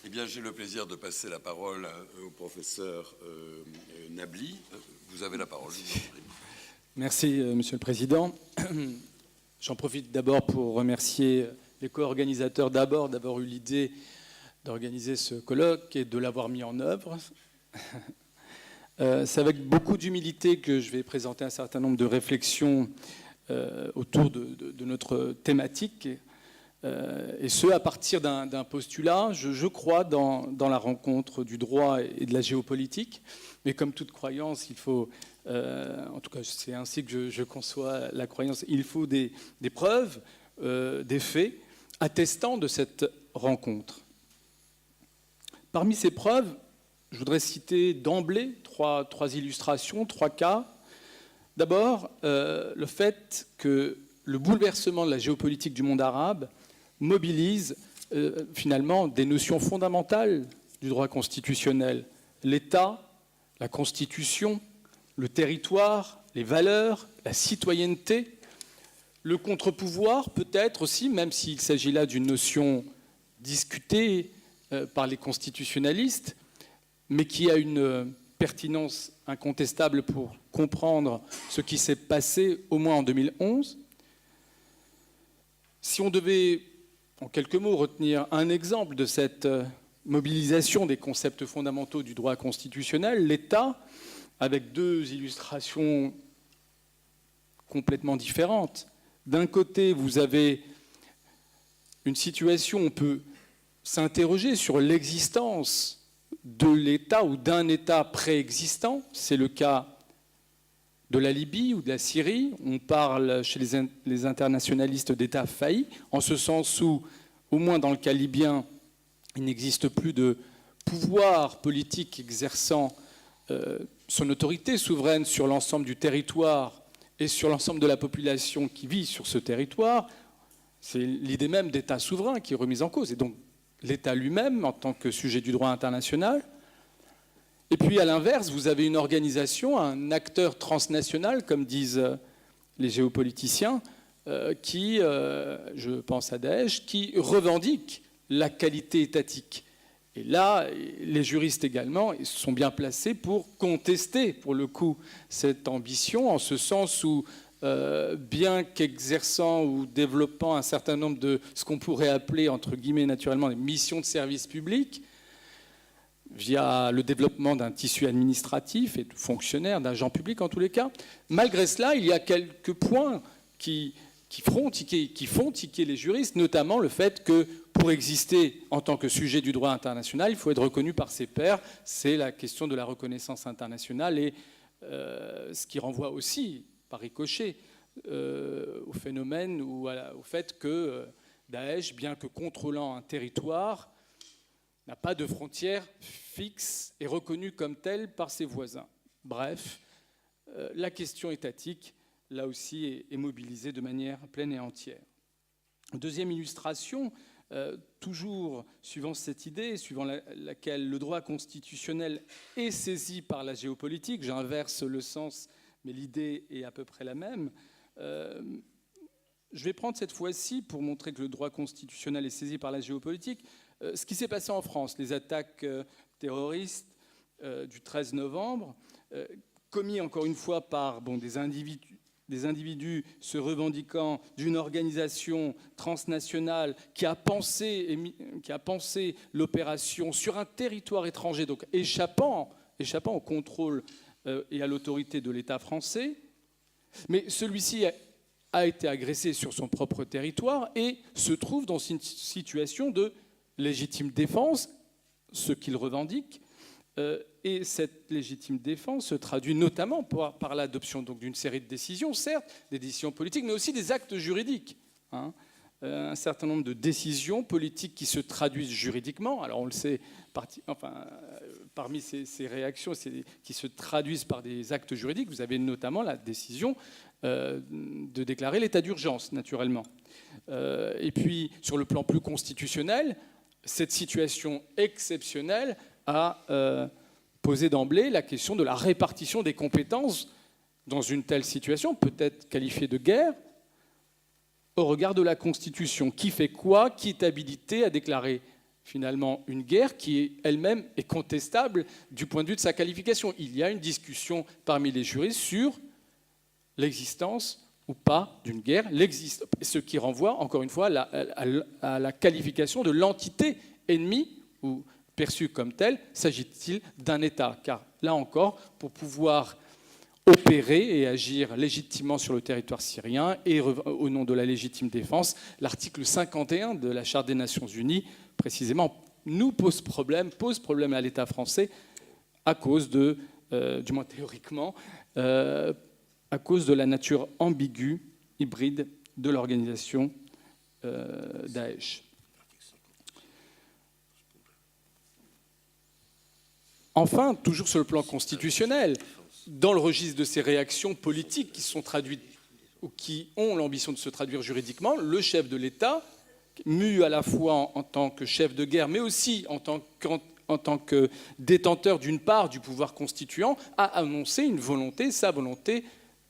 Eh bien, j'ai le plaisir de passer la parole au professeur Nabli. Vous avez la parole. Je vous en prie. Merci, Monsieur le Président. J'en profite d'abord pour remercier les co-organisateurs d'avoir eu l'idée d'organiser ce colloque et de l'avoir mis en œuvre. C'est avec beaucoup d'humilité que je vais présenter un certain nombre de réflexions autour de notre thématique, et ce, à partir d'un postulat, je crois, dans la rencontre du droit et de la géopolitique. Mais comme toute croyance, il faut, en tout cas c'est ainsi que je conçois la croyance, il faut des preuves, des faits, attestant de cette rencontre. Parmi ces preuves, je voudrais citer d'emblée trois illustrations, trois cas. D'abord, le fait que le bouleversement de la géopolitique du monde arabe mobilise finalement des notions fondamentales du droit constitutionnel. L'État, la Constitution, le territoire, les valeurs, la citoyenneté, le contre-pouvoir peut-être aussi, même s'il s'agit là d'une notion discutée par les constitutionnalistes, mais qui a une pertinence incontestable pour comprendre ce qui s'est passé au moins en 2011. Si on devait, en quelques mots, retenir un exemple de cette mobilisation des concepts fondamentaux du droit constitutionnel, l'État, avec deux illustrations complètement différentes. D'un côté, vous avez une situation où on peut s'interroger sur l'existence de l'État ou d'un État préexistant. C'est le cas de la Libye ou de la Syrie. On parle chez les internationalistes d'États faillis, en ce sens où, au moins dans le cas libyen, il n'existe plus de pouvoir politique exerçant son autorité souveraine sur l'ensemble du territoire et sur l'ensemble de la population qui vit sur ce territoire. C'est l'idée même d'État souverain qui est remise en cause. Et donc, l'État lui-même en tant que sujet du droit international. Et puis à l'inverse, vous avez une organisation, un acteur transnational, comme disent les géopoliticiens, qui, je pense à Daesh, qui revendique la qualité étatique. Et là, les juristes également sont bien placés pour contester, pour le coup, cette ambition, en ce sens où, bien qu'exerçant ou développant un certain nombre de ce qu'on pourrait appeler, entre guillemets naturellement, des missions de service public, via le développement d'un tissu administratif et de fonctionnaires, d'agents publics en tous les cas, malgré cela, il y a quelques points qui font tiquer les juristes, notamment le fait que pour exister en tant que sujet du droit international, il faut être reconnu par ses pairs. C'est la question de la reconnaissance internationale et ce qui renvoie aussi par ricochet au phénomène ou au fait que Daesh, bien que contrôlant un territoire, n'a pas de frontières fixes et reconnue comme telle par ses voisins. Bref, la question étatique, là aussi, est mobilisée de manière pleine et entière. Deuxième illustration, toujours suivant cette idée, suivant laquelle le droit constitutionnel est saisi par la géopolitique, j'inverse le sens, mais l'idée est à peu près la même. Je vais prendre cette fois-ci, pour montrer que le droit constitutionnel est saisi par la géopolitique, ce qui s'est passé en France, les attaques terroristes du 13 novembre, commis encore une fois par des individus se revendiquant d'une organisation transnationale qui a pensé l'opération sur un territoire étranger, donc échappant au contrôle et à l'autorité de l'État français. Mais celui-ci a été agressé sur son propre territoire et se trouve dans une situation de légitime défense, ce qu'il revendique. Et cette légitime défense se traduit notamment par l'adoption d'une série de décisions, certes, des décisions politiques, mais aussi des actes juridiques. Un certain nombre de décisions politiques qui se traduisent juridiquement. Alors on le sait, parmi ces réactions qui se traduisent par des actes juridiques, vous avez notamment la décision de déclarer l'état d'urgence, naturellement. Et puis, sur le plan plus constitutionnel, cette situation exceptionnelle a posé d'emblée la question de la répartition des compétences dans une telle situation, peut-être qualifiée de guerre, au regard de la Constitution. Qui fait quoi? Qui est habilité à déclarer finalement une guerre qui elle-même est contestable du point de vue de sa qualification. Il y a une discussion parmi les juristes sur l'existence ou pas d'une guerre, ce qui renvoie encore une fois à la qualification de l'entité ennemie ou perçue comme telle. S'agit-il d'un État? Car là encore, pour pouvoir opérer et agir légitimement sur le territoire syrien et au nom de la légitime défense, l'article 51 de la Charte des Nations Unies, précisément, nous pose problème à l'État français à cause de, du moins théoriquement, à cause de la nature ambiguë, hybride de l'organisation Daesh. Enfin, toujours sur le plan constitutionnel, dans le registre de ces réactions politiques qui sont traduites ou qui ont l'ambition de se traduire juridiquement, le chef de l'État, mu à la fois en tant que chef de guerre, mais aussi en tant que détenteur d'une part du pouvoir constituant, a annoncé sa volonté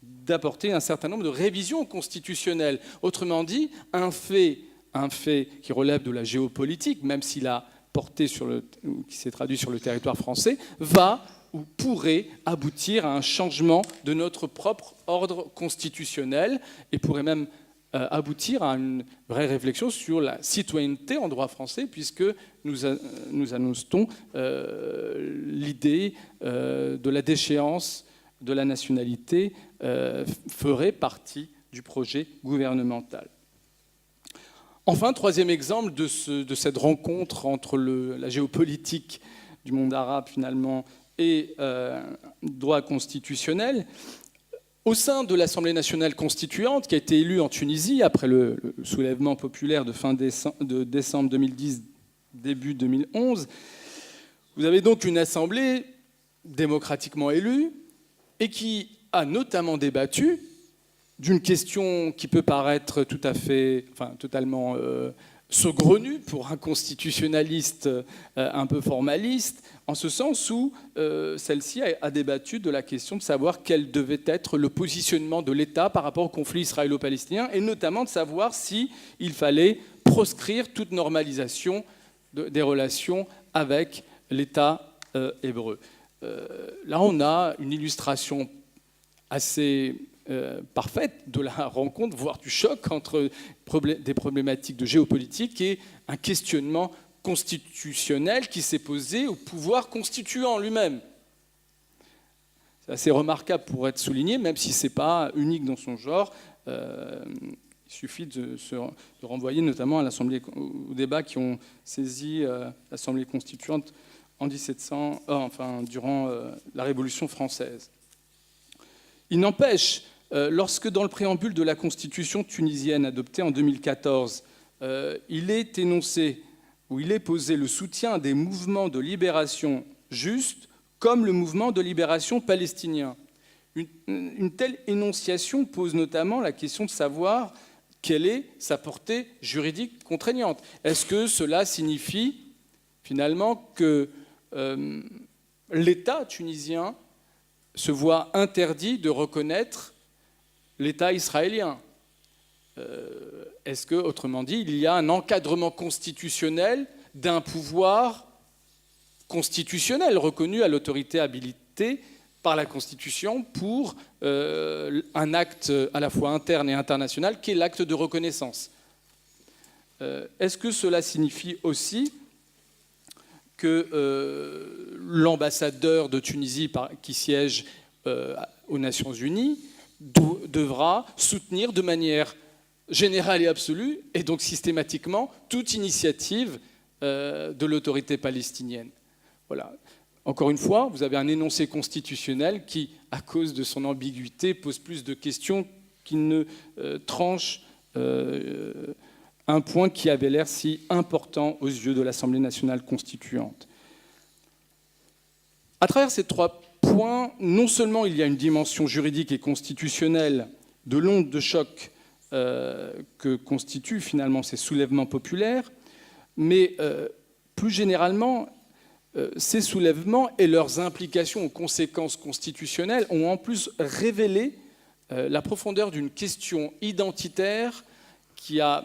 d'apporter un certain nombre de révisions constitutionnelles. Autrement dit, un fait qui relève de la géopolitique, même s'il a porté qui s'est traduit sur le territoire français, va ou pourrait aboutir à un changement de notre propre ordre constitutionnel et pourrait même aboutir à une vraie réflexion sur la citoyenneté en droit français, puisque nous annonçons l'idée de la déchéance de la nationalité ferait partie du projet gouvernemental. Enfin, troisième exemple de cette rencontre entre la géopolitique du monde arabe finalement et droit constitutionnel. Au sein de l'Assemblée nationale constituante, qui a été élue en Tunisie après le soulèvement populaire de décembre 2010, début 2011, vous avez donc une assemblée démocratiquement élue et qui a notamment débattu d'une question qui peut paraître totalement saugrenue pour un constitutionnaliste un peu formaliste, en ce sens où celle-ci a débattu de la question de savoir quel devait être le positionnement de l'État par rapport au conflit israélo-palestinien, et notamment de savoir s'il fallait proscrire toute normalisation des relations avec l'État hébreu. Là, on a une illustration assez parfaite de la rencontre, voire du choc entre des problématiques de géopolitique et un questionnement constitutionnel qui s'est posé au pouvoir constituant lui-même. C'est assez remarquable pour être souligné, même si ce n'est pas unique dans son genre. Il suffit de renvoyer notamment à l'Assemblée, aux débats qui ont saisi l'Assemblée constituante en durant la Révolution française. Il n'empêche, lorsque dans le préambule de la Constitution tunisienne adoptée en 2014, il est énoncé, où il est posé le soutien des mouvements de libération justes comme le mouvement de libération palestinien. Une telle énonciation pose notamment la question de savoir quelle est sa portée juridique contraignante. Est-ce que cela signifie finalement que l'État tunisien se voit interdit de reconnaître l'État israélien? Est-ce que, autrement dit, il y a un encadrement constitutionnel d'un pouvoir constitutionnel reconnu à l'autorité habilitée par la Constitution pour un acte à la fois interne et international qui est l'acte de reconnaissance? Est-ce que cela signifie aussi que l'ambassadeur de Tunisie qui siège aux Nations Unies devra soutenir de manière générale et absolue, et donc systématiquement, toute initiative de l'autorité palestinienne? Voilà. Encore une fois, vous avez un énoncé constitutionnel qui, à cause de son ambiguïté, pose plus de questions qu'il ne tranche un point qui avait l'air si important aux yeux de l'Assemblée nationale constituante. À travers ces trois points, non seulement il y a une dimension juridique et constitutionnelle de l'onde de choc que constituent finalement ces soulèvements populaires, mais plus généralement, ces soulèvements et leurs implications aux conséquences constitutionnelles ont en plus révélé la profondeur d'une question identitaire qui a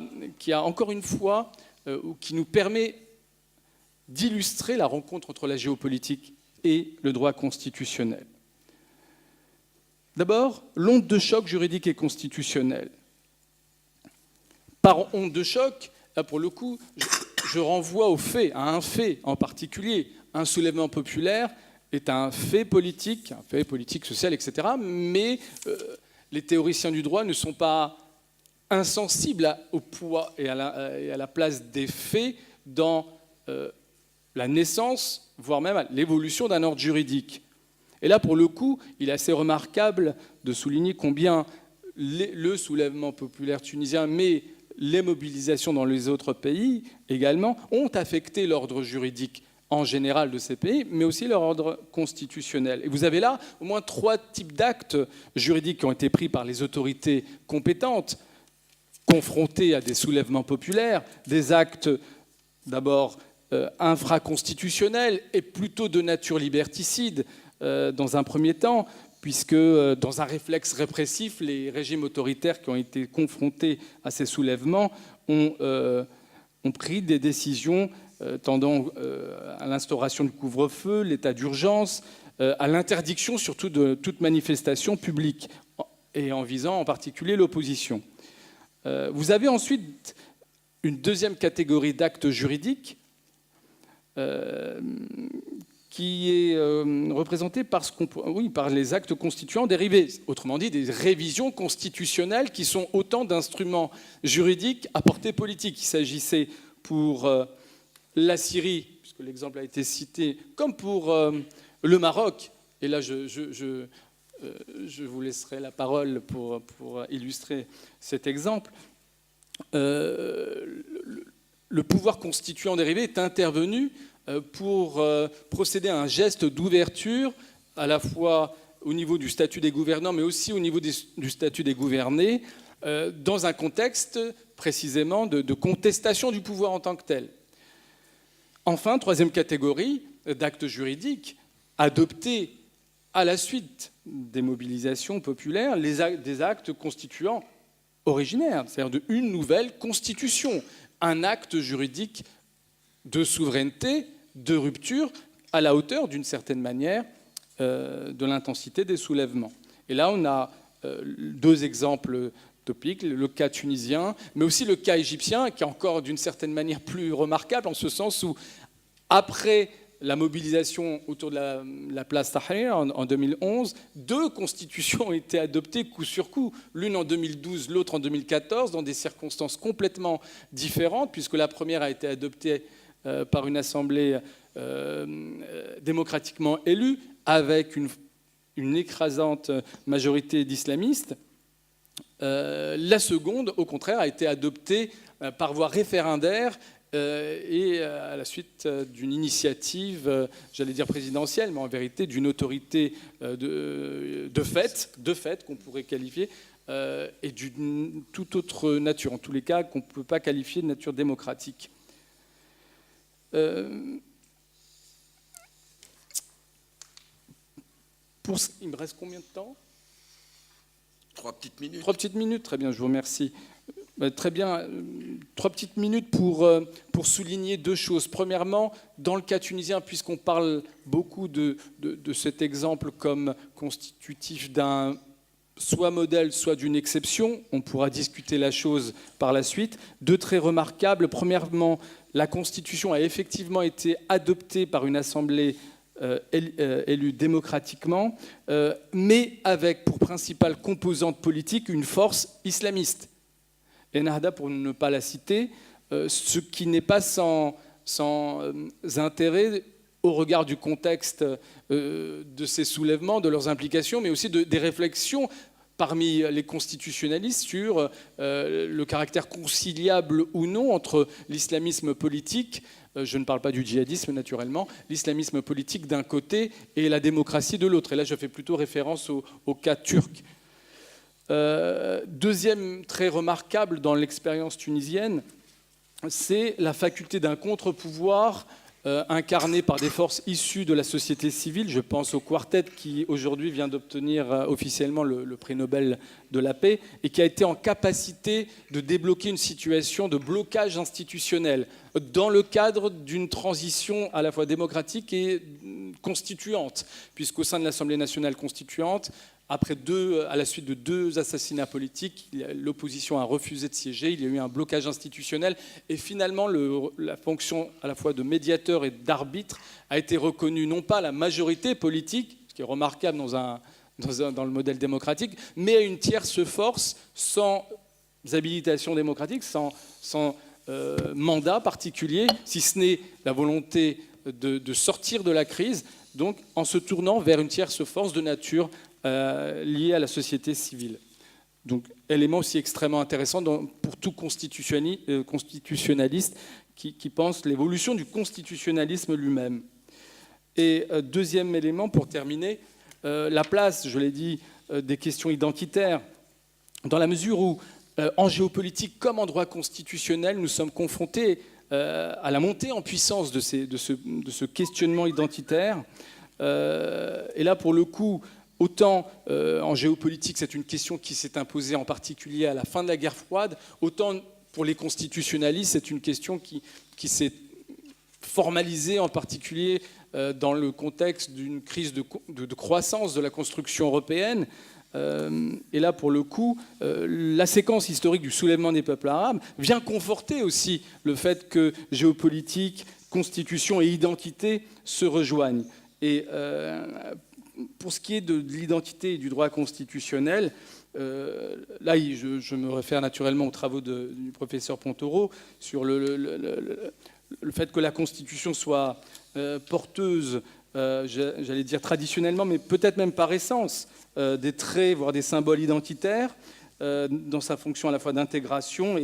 encore une fois, ou qui nous permet d'illustrer la rencontre entre la géopolitique et le droit constitutionnel. D'abord, l'onde de choc juridique et constitutionnelle. Par onde de choc, là pour le coup, je renvoie au fait, à un fait en particulier. Un soulèvement populaire est un fait politique, social, etc. Mais les théoriciens du droit ne sont pas insensibles au poids et à la place des faits dans la naissance, voire même à l'évolution d'un ordre juridique. Et là, pour le coup, il est assez remarquable de souligner combien le soulèvement populaire tunisien, mais les mobilisations dans les autres pays également, ont affecté l'ordre juridique en général de ces pays, mais aussi leur ordre constitutionnel. Et vous avez là au moins 3 types d'actes juridiques qui ont été pris par les autorités compétentes, confrontés à des soulèvements populaires, des actes d'abord infraconstitutionnels et plutôt de nature liberticide dans un premier temps, puisque dans un réflexe répressif, les régimes autoritaires qui ont été confrontés à ces soulèvements ont pris des décisions tendant à l'instauration du couvre-feu, l'état d'urgence, à l'interdiction surtout de toute manifestation publique, et en visant en particulier l'opposition. Vous avez ensuite une deuxième catégorie d'actes juridiques qui est représentée par les actes constituants dérivés, autrement dit des révisions constitutionnelles qui sont autant d'instruments juridiques à portée politique. Il s'agissait pour la Syrie, puisque l'exemple a été cité, comme pour le Maroc, et là je vous laisserai la parole pour illustrer cet exemple. Le pouvoir constituant dérivé est intervenu pour procéder à un geste d'ouverture, à la fois au niveau du statut des gouvernants, mais aussi au niveau du statut des gouvernés, dans un contexte précisément de contestation du pouvoir en tant que tel. Enfin, troisième catégorie d'actes juridiques, adoptés à la suite des mobilisations populaires, des actes constituants originaires, c'est-à-dire une nouvelle constitution, un acte juridique de souveraineté, de rupture, à la hauteur, d'une certaine manière, de l'intensité des soulèvements. Et là, on a 2 exemples topiques, le cas tunisien, mais aussi le cas égyptien, qui est encore d'une certaine manière plus remarquable, en ce sens où, après la mobilisation autour de la place Tahrir en 2011, 2 constitutions ont été adoptées coup sur coup, l'une en 2012, l'autre en 2014, dans des circonstances complètement différentes, puisque la première a été adoptée par une assemblée démocratiquement élue, avec une écrasante majorité d'islamistes. La seconde, au contraire, a été adoptée par voie référendaire et à la suite d'une initiative, j'allais dire présidentielle, mais en vérité d'une autorité de fait qu'on pourrait qualifier, et d'une toute autre nature, en tous les cas qu'on ne peut pas qualifier de nature démocratique. Il me reste combien de temps ? 3 petites minutes. 3 petites minutes, très bien, je vous remercie. Très bien, 3 petites minutes pour souligner 2 choses. Premièrement, dans le cas tunisien, puisqu'on parle beaucoup de cet exemple comme constitutif d'un soit modèle, soit d'une exception, on pourra discuter la chose par la suite. 2 traits remarquables. Premièrement, la Constitution a effectivement été adoptée par une assemblée élue démocratiquement, mais avec pour principale composante politique une force islamiste. Ennahda, pour ne pas la citer, ce qui n'est pas sans intérêt au regard du contexte de ces soulèvements, de leurs implications, mais aussi des réflexions parmi les constitutionnalistes sur le caractère conciliable ou non entre l'islamisme politique, je ne parle pas du djihadisme naturellement, l'islamisme politique d'un côté et la démocratie de l'autre. Et là, je fais plutôt référence au cas turc. Deuxième trait remarquable dans l'expérience tunisienne, c'est la faculté d'un contre-pouvoir incarné par des forces issues de la société civile. Je pense au Quartet qui aujourd'hui vient d'obtenir officiellement le prix Nobel de la paix et qui a été en capacité de débloquer une situation de blocage institutionnel dans le cadre d'une transition à la fois démocratique et constituante, puisqu'au sein de l'Assemblée nationale constituante, à la suite de 2 assassinats politiques, l'opposition a refusé de siéger, il y a eu un blocage institutionnel et finalement la fonction à la fois de médiateur et d'arbitre a été reconnue non pas à la majorité politique, ce qui est remarquable dans le modèle démocratique, mais à une tierce force sans habilitation démocratique, sans mandat particulier, si ce n'est la volonté de sortir de la crise, donc en se tournant vers une tierce force de nature liée à la société civile. Donc, élément aussi extrêmement intéressant pour tout constitutionnaliste qui pense l'évolution du constitutionnalisme lui-même. Et deuxième élément, pour terminer, la place, je l'ai dit, des questions identitaires, dans la mesure où, en géopolitique comme en droit constitutionnel, nous sommes confrontés à la montée en puissance de ce questionnement identitaire. Et là, pour le coup, autant en géopolitique, c'est une question qui s'est imposée en particulier à la fin de la guerre froide, autant pour les constitutionnalistes, c'est une question qui s'est formalisée en particulier dans le contexte d'une crise de croissance de la construction européenne. Et là, pour le coup, la séquence historique du soulèvement des peuples arabes vient conforter aussi le fait que géopolitique, constitution et identité se rejoignent. Et pour ce qui est de l'identité et du droit constitutionnel, là, je me réfère naturellement aux travaux du professeur Pontoro sur le fait que la Constitution soit porteuse, j'allais dire traditionnellement, mais peut-être même par essence, des traits, voire des symboles identitaires, dans sa fonction à la fois d'intégration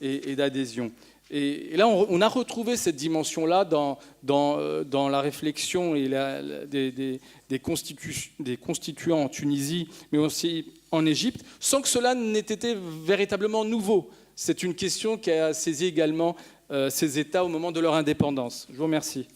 et d'adhésion. Et là, on a retrouvé cette dimension-là dans la réflexion et des constituants en Tunisie, mais aussi en Égypte, sans que cela n'ait été véritablement nouveau. C'est une question qui a saisi également ces États au moment de leur indépendance. Je vous remercie.